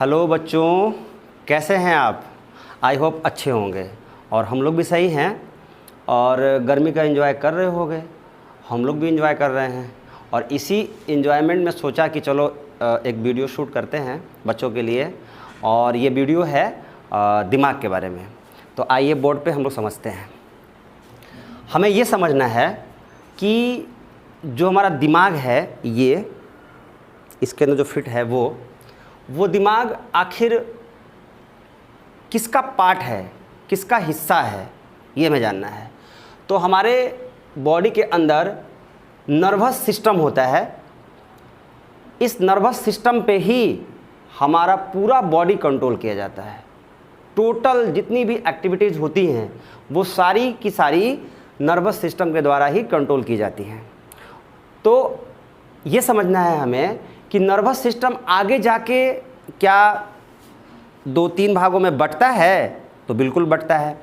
Hello बच्चों, कैसे हैं आप? आई होप अच्छे होंगे। और हम लोग भी सही हैं और गर्मी का एंजॉय कर रहे होंगे। हम लोग भी एंजॉय कर रहे हैं और इसी एंजॉयमेंट में सोचा कि चलो एक वीडियो शूट करते हैं बच्चों के लिए। और ये वीडियो है दिमाग के बारे में। तो आइए बोर्ड पे हम लोग समझते हैं। हमें ये समझना है कि जो हमारा दिमाग है, ये इसके अंदर जो फिट है वो दिमाग आखिर किसका पार्ट है, किसका हिस्सा है, ये हमें जानना है। तो हमारे बॉडी के अंदर नर्वस सिस्टम होता है। इस नर्वस सिस्टम पे ही हमारा पूरा बॉडी कंट्रोल किया जाता है। टोटल जितनी भी एक्टिविटीज़ होती हैं वो सारी की सारी नर्वस सिस्टम के द्वारा ही कंट्रोल की जाती हैं। तो ये समझना है हमें कि नर्वस सिस्टम आगे जाके क्या 2-3 भागों में बंटता है? तो बिल्कुल बंटता है।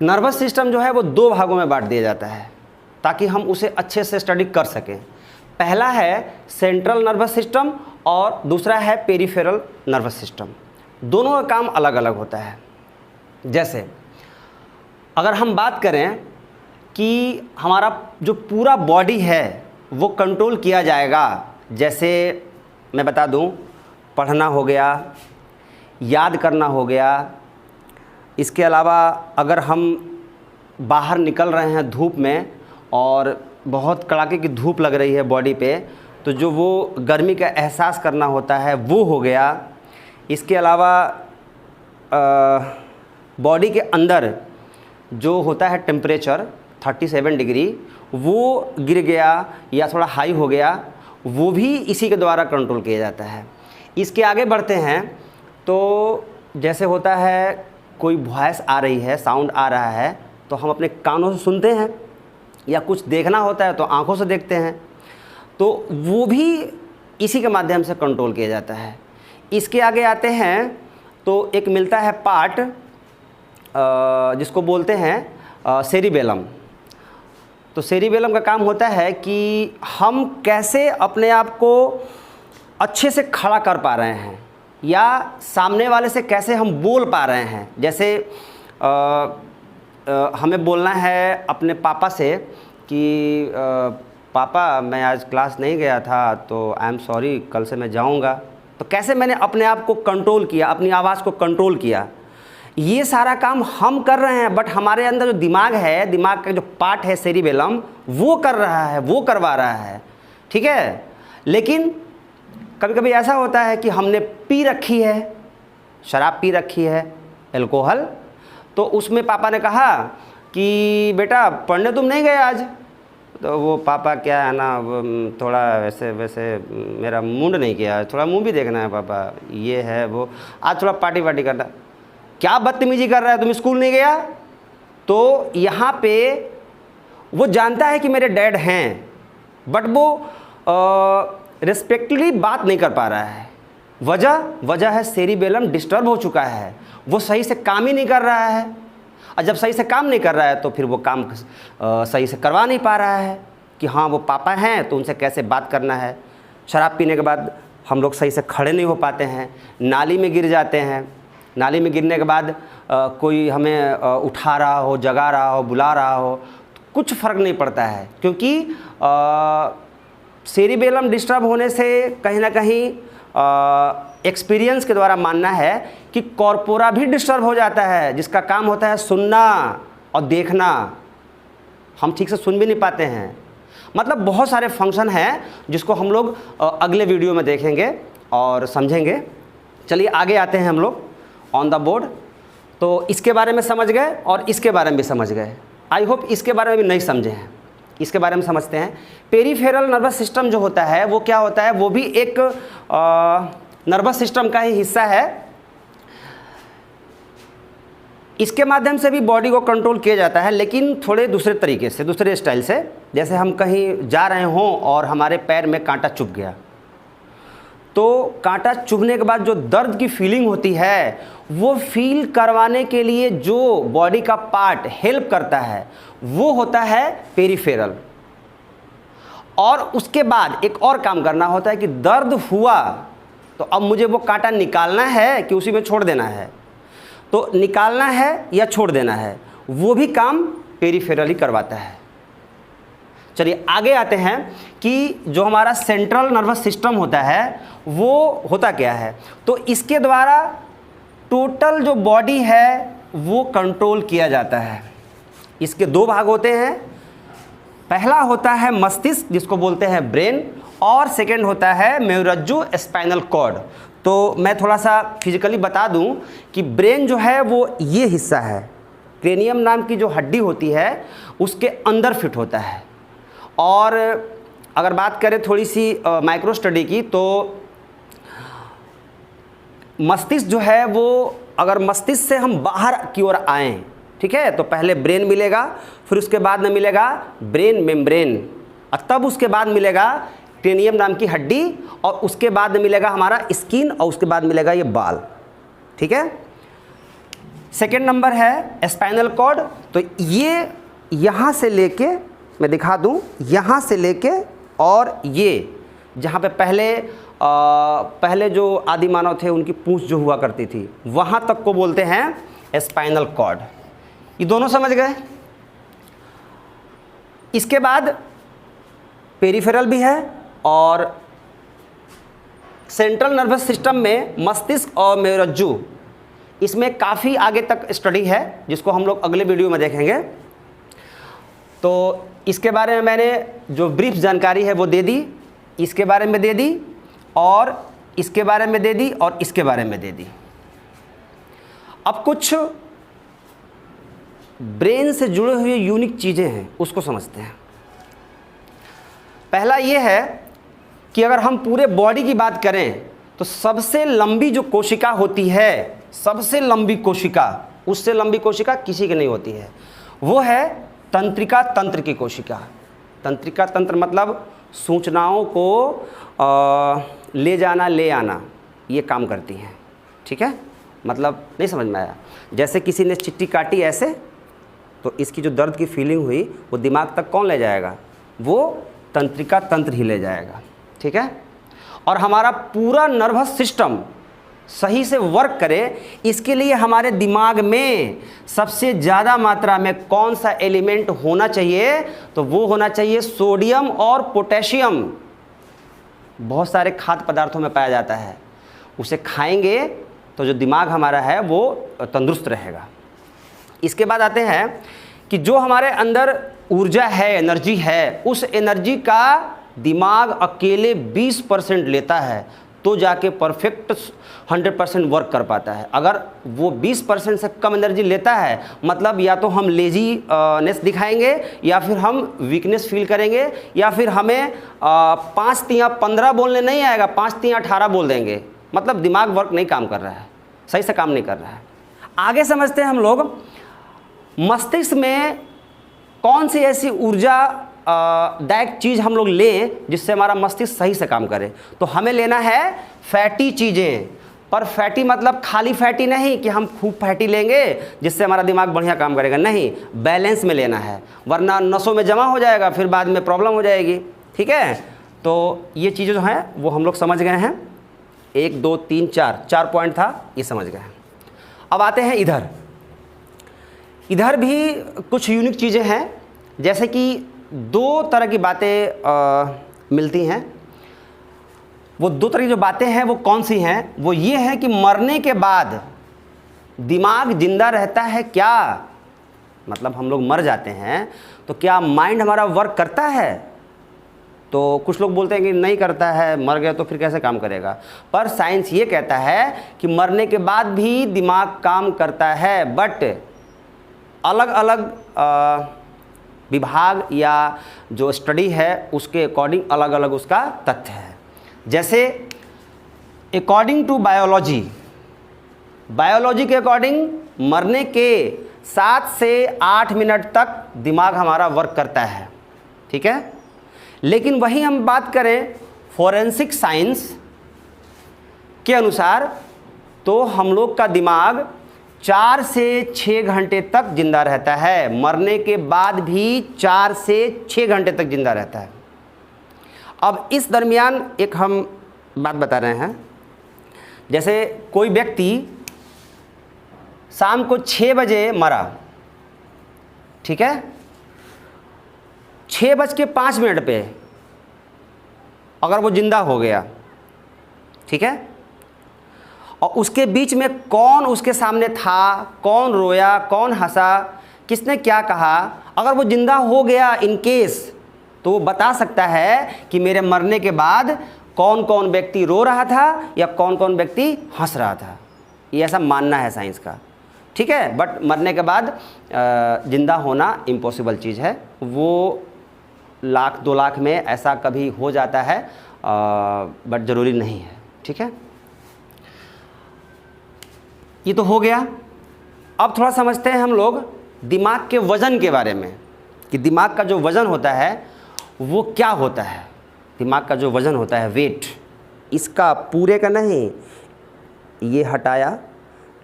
नर्वस सिस्टम जो है वो 2 भागों में बांट दिया जाता है ताकि हम उसे अच्छे से स्टडी कर सकें। पहला है सेंट्रल नर्वस सिस्टम और दूसरा है पेरिफेरल नर्वस सिस्टम। दोनों का काम अलग अलग होता है। जैसे अगर हम बात करें कि हमारा जो पूरा बॉडी है वो कंट्रोल किया जाएगा, जैसे मैं बता दूं, पढ़ना हो गया, याद करना हो गया। इसके अलावा अगर हम बाहर निकल रहे हैं धूप में और बहुत कड़ाके की धूप लग रही है बॉडी पे, तो जो वो गर्मी का एहसास करना होता है वो हो गया। इसके अलावा बॉडी के अंदर जो होता है टेम्परेचर 37 डिग्री, वो गिर गया या थोड़ा हाई हो गया, वो भी इसी के द्वारा कंट्रोल किया जाता है। इसके आगे बढ़ते हैं तो जैसे होता है कोई वॉइस आ रही है, साउंड आ रहा है, तो हम अपने कानों से सुनते हैं, या कुछ देखना होता है तो आँखों से देखते हैं, तो वो भी इसी के माध्यम से कंट्रोल किया जाता है। इसके आगे आते हैं तो एक मिलता है पार्ट जिसको बोलते हैं सेरिबेलम। तो सेरिबेलम का काम होता है कि हम कैसे अपने आप को अच्छे से खड़ा कर पा रहे हैं या सामने वाले से कैसे हम बोल पा रहे हैं। जैसे हमें बोलना है अपने पापा से कि पापा मैं आज क्लास नहीं गया था तो आई एम सॉरी, कल से मैं जाऊंगा। तो कैसे मैंने अपने आप को कंट्रोल किया, अपनी आवाज़ को कंट्रोल किया, ये सारा काम हम कर रहे हैं। बट हमारे अंदर जो दिमाग है, दिमाग का जो पार्ट है सेरिबेलम, वो कर रहा है, वो करवा रहा है, ठीक है। लेकिन कभी कभी ऐसा होता है कि हमने पी रखी है, शराब पी रखी है, अल्कोहल, तो उसमें पापा ने कहा कि बेटा पढ़ने तुम नहीं गए आज। तो वो पापा क्या है ना, थोड़ा वैसे मेरा मूड नहीं किया, थोड़ा मुँह भी देखना है पापा, ये है वो, आज थोड़ा पार्टी वार्टी करना। क्या बदतमीजी कर रहा है, तुम स्कूल नहीं गया? तो यहाँ पे वो जानता है कि मेरे डैड हैं, बट वो रिस्पेक्टली बात नहीं कर पा रहा है। वजह है सेरिबेलम डिस्टर्ब हो चुका है, वो सही से काम ही नहीं कर रहा है। और जब सही से काम नहीं कर रहा है तो फिर वो काम सही से करवा नहीं पा रहा है कि हाँ वो पापा हैं तो उनसे कैसे बात करना है। शराब पीने के बाद हम लोग सही से खड़े नहीं हो पाते हैं, नाली में गिर जाते हैं। नाली में गिरने के बाद कोई हमें उठा रहा हो, जगा रहा हो, बुला रहा हो, तो कुछ फ़र्क नहीं पड़ता है, क्योंकि सेरिबेलम डिस्टर्ब होने से कहीं ना कहीं एक्सपीरियंस के द्वारा मानना है कि कॉर्पोरा भी डिस्टर्ब हो जाता है, जिसका काम होता है सुनना और देखना। हम ठीक से सुन भी नहीं पाते हैं। मतलब बहुत सारे फंक्शन हैं जिसको हम लोग अगले वीडियो में देखेंगे और समझेंगे। चलिए आगे आते हैं हम लोग ऑन द बोर्ड। तो इसके बारे में समझ गए और इसके बारे में भी समझ गए। आई होप इसके बारे में भी नहीं समझे हैं, इसके बारे में समझते हैं। पेरिफेरल नर्वस सिस्टम जो होता है वो क्या होता है? वो भी एक नर्वस सिस्टम का ही हिस्सा है। इसके माध्यम से भी बॉडी को कंट्रोल किया जाता है, लेकिन थोड़े दूसरे तरीके से, दूसरे स्टाइल से। जैसे हम कहीं जा रहे हों और हमारे पैर में कांटा चुभ गया, तो कांटा चुभने के बाद जो दर्द की फीलिंग होती है वो फील करवाने के लिए जो बॉडी का पार्ट हेल्प करता है वो होता है पेरिफेरल। और उसके बाद एक और काम करना होता है कि दर्द हुआ तो अब मुझे वो कांटा निकालना है कि उसी में छोड़ देना है, तो निकालना है या छोड़ देना है, वो भी काम पेरिफेरली करवाता है। चलिए आगे आते हैं कि जो हमारा सेंट्रल नर्वस सिस्टम होता है वो होता क्या है। तो इसके द्वारा टोटल जो बॉडी है वो कंट्रोल किया जाता है। इसके दो भाग होते हैं, पहला होता है मस्तिष्क जिसको बोलते हैं ब्रेन, और सेकंड होता है मेरुरज्जु स्पाइनल कॉर्ड। तो मैं थोड़ा सा फिजिकली बता दूं कि ब्रेन जो है वो ये हिस्सा है, क्रेनियम नाम की जो हड्डी होती है उसके अंदर फिट होता है। और अगर बात करें थोड़ी सी माइक्रो स्टडी की, तो मस्तिष्क जो है वो, अगर मस्तिष्क से हम बाहर की ओर आएँ, ठीक है, तो पहले ब्रेन मिलेगा, फिर उसके बाद में मिलेगा ब्रेन मेम्ब्रेन, और तब उसके बाद मिलेगा क्रेनियम नाम की हड्डी, और उसके बाद में मिलेगा हमारा स्किन, और उसके बाद मिलेगा ये बाल, ठीक है। सेकेंड नंबर है स्पाइनल कॉर्ड। तो ये यहाँ से लेके, मैं दिखा दूँ, यहाँ से लेके और ये जहाँ पे पहले जो आदि मानव थे उनकी पूंछ जो हुआ करती थी, वहाँ तक को बोलते हैं स्पाइनल कॉर्ड। ये दोनों समझ गए। इसके बाद पेरिफेरल भी है, और सेंट्रल नर्वस सिस्टम में मस्तिष्क और मेरुरज्जु, इसमें काफ़ी आगे तक स्टडी है जिसको हम लोग अगले वीडियो में देखेंगे। तो इसके बारे में मैंने जो ब्रीफ जानकारी है वो दे दी, इसके बारे में दे दी, और इसके बारे में दे दी, और इसके बारे में दे दी। अब कुछ ब्रेन से जुड़े हुए यूनिक चीज़ें हैं, उसको समझते हैं। पहला ये है कि अगर हम पूरे बॉडी की बात करें तो सबसे लंबी जो कोशिका होती है, सबसे लंबी कोशिका, उससे लंबी कोशिका किसी की नहीं होती है, वो है तंत्रिका तंत्र की कोशिका। तंत्रिका तंत्र मतलब सूचनाओं को ले जाना, ले आना, ये काम करती हैं, ठीक है। मतलब नहीं समझ में आया? जैसे किसी ने चिट्ठी काटी ऐसे, तो इसकी जो दर्द की फीलिंग हुई वो दिमाग तक कौन ले जाएगा? वो तंत्रिका तंत्र ही ले जाएगा, ठीक है। और हमारा पूरा नर्वस सिस्टम सही से वर्क करे, इसके लिए हमारे दिमाग में सबसे ज़्यादा मात्रा में कौन सा एलिमेंट होना चाहिए? तो वो होना चाहिए सोडियम और पोटेशियम। बहुत सारे खाद्य पदार्थों में पाया जाता है, उसे खाएंगे तो जो दिमाग हमारा है वो तंदुरुस्त रहेगा। इसके बाद आते हैं कि जो हमारे अंदर ऊर्जा है, एनर्जी है, उस एनर्जी का दिमाग अकेले 20% लेता है तो जाके परफेक्ट 100% वर्क कर पाता है। अगर वो 20% से कम एनर्जी लेता है, मतलब या तो हम लेजीनेस दिखाएंगे, या फिर हम वीकनेस फील करेंगे, या फिर हमें 5 तियां 15 बोलने नहीं आएगा, 5 तियां 18 बोल देंगे। मतलब दिमाग वर्क नहीं काम कर रहा है, सही से काम नहीं कर रहा है। आगे समझते हैं हम लोग, मस्तिष्क में कौन सी ऐसी ऊर्जा दायक चीज़ हम लोग लें जिससे हमारा मस्तिष्क सही से काम करे। तो हमें लेना है फैटी चीज़ें, पर फैटी मतलब खाली फैटी नहीं कि हम खूब फैटी लेंगे जिससे हमारा दिमाग बढ़िया काम करेगा, नहीं, बैलेंस में लेना है, वरना नसों में जमा हो जाएगा, फिर बाद में प्रॉब्लम हो जाएगी, ठीक है। तो ये चीज़ें जो हैं वो हम लोग समझ गए हैं, 1 2 3 4 पॉइंट था, ये समझ गए हैं। अब आते हैं इधर भी कुछ यूनिक चीज़ें हैं, जैसे कि 2 तरह की बातें मिलती हैं। वो 2 तरह की जो बातें हैं वो कौन सी हैं? वो ये है कि मरने के बाद दिमाग जिंदा रहता है क्या? मतलब हम लोग मर जाते हैं तो क्या माइंड हमारा वर्क करता है? तो कुछ लोग बोलते हैं कि नहीं करता है, मर गया तो फिर कैसे काम करेगा। पर साइंस ये कहता है कि मरने के बाद भी दिमाग काम करता है, बट अलग अलग विभाग या जो स्टडी है उसके अकॉर्डिंग अलग अलग उसका तथ्य है। जैसे अकॉर्डिंग टू बायोलॉजी के अकॉर्डिंग मरने के 7 से 8 मिनट तक दिमाग हमारा वर्क करता है, ठीक है। लेकिन वही हम बात करें फोरेंसिक साइंस के अनुसार तो हम लोग का दिमाग 4 से 6 घंटे तक जिंदा रहता है, मरने के बाद भी 4 से 6 घंटे तक जिंदा रहता है। अब इस दरमियान एक हम बात बता रहे हैं जैसे कोई व्यक्ति शाम को 6 बजे मरा, ठीक है, 6:05 पे अगर वो जिंदा हो गया, ठीक है, और उसके बीच में कौन उसके सामने था, कौन रोया, कौन हंसा, किसने क्या कहा, अगर वो जिंदा हो गया इन केस, तो वो बता सकता है कि मेरे मरने के बाद कौन कौन व्यक्ति रो रहा था या कौन कौन व्यक्ति हंस रहा था। ये ऐसा मानना है साइंस का, ठीक है। बट मरने के बाद ज़िंदा होना इम्पॉसिबल चीज़ है, वो 1,00,000-2 लाख में ऐसा कभी हो जाता है, बट ज़रूरी नहीं है, ठीक है। ये तो हो गया। अब थोड़ा समझते हैं हम लोग दिमाग के वज़न के बारे में, कि दिमाग का जो वज़न होता है वो क्या होता है। दिमाग का जो वज़न होता है, वेट, इसका पूरे का नहीं, ये हटाया,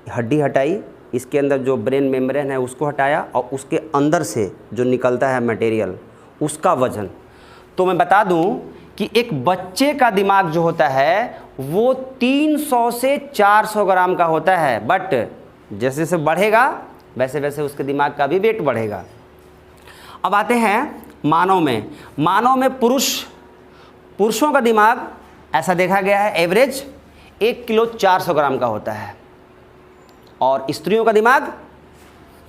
हड्डी हटाई, इसके अंदर जो ब्रेन मेम्ब्रेन है उसको हटाया, और उसके अंदर से जो निकलता है मटेरियल, उसका वज़न। तो मैं बता दूं कि एक बच्चे का दिमाग जो होता है वो 300 से 400 ग्राम का होता है, बट जैसे जैसे बढ़ेगा वैसे वैसे उसके दिमाग का भी वेट बढ़ेगा। अब आते हैं मानव में। मानव में पुरुषों का दिमाग ऐसा देखा गया है एवरेज 1 किलो 400 ग्राम का होता है, और स्त्रियों का दिमाग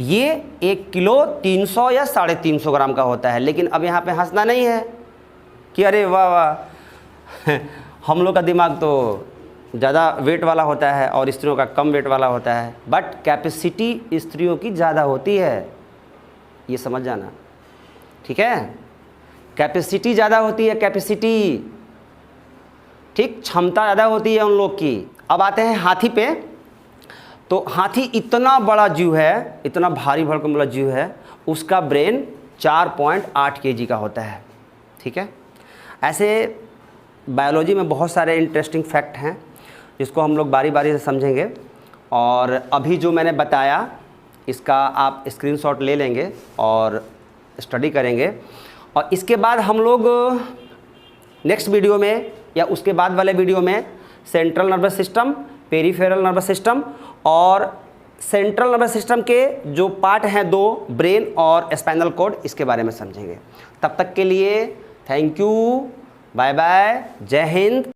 ये 1 किलो 300 या 350 ग्राम का होता है। लेकिन अब यहाँ पे हंसना नहीं है कि अरे वाह वाह हम लोग का दिमाग तो ज़्यादा वेट वाला होता है और स्त्रियों का कम वेट वाला होता है, बट कैपेसिटी स्त्रियों की ज़्यादा होती है, ये समझ जाना, ठीक है। कैपेसिटी ज़्यादा होती है, कैपेसिटी, ठीक, क्षमता ज़्यादा होती है उन लोग की। अब आते हैं हाथी पे। तो हाथी इतना बड़ा जीव है, इतना भारी भरकम वाला जीव है, उसका ब्रेन 4.8 kg का होता है, ठीक है। ऐसे बायोलॉजी में बहुत सारे इंटरेस्टिंग फैक्ट हैं जिसको हम लोग बारी बारी से समझेंगे, और अभी जो मैंने बताया इसका आप स्क्रीनशॉट ले लेंगे और स्टडी करेंगे, और इसके बाद हम लोग नेक्स्ट वीडियो में या उसके बाद वाले वीडियो में central nervous system, peripheral nervous system और सेंट्रल नर्वस सिस्टम के जो पार्ट हैं 2, ब्रेन और स्पाइनल कॉर्ड, इसके बारे में समझेंगे। तब तक के लिए थैंक यू, बाय बाय, जय हिंद।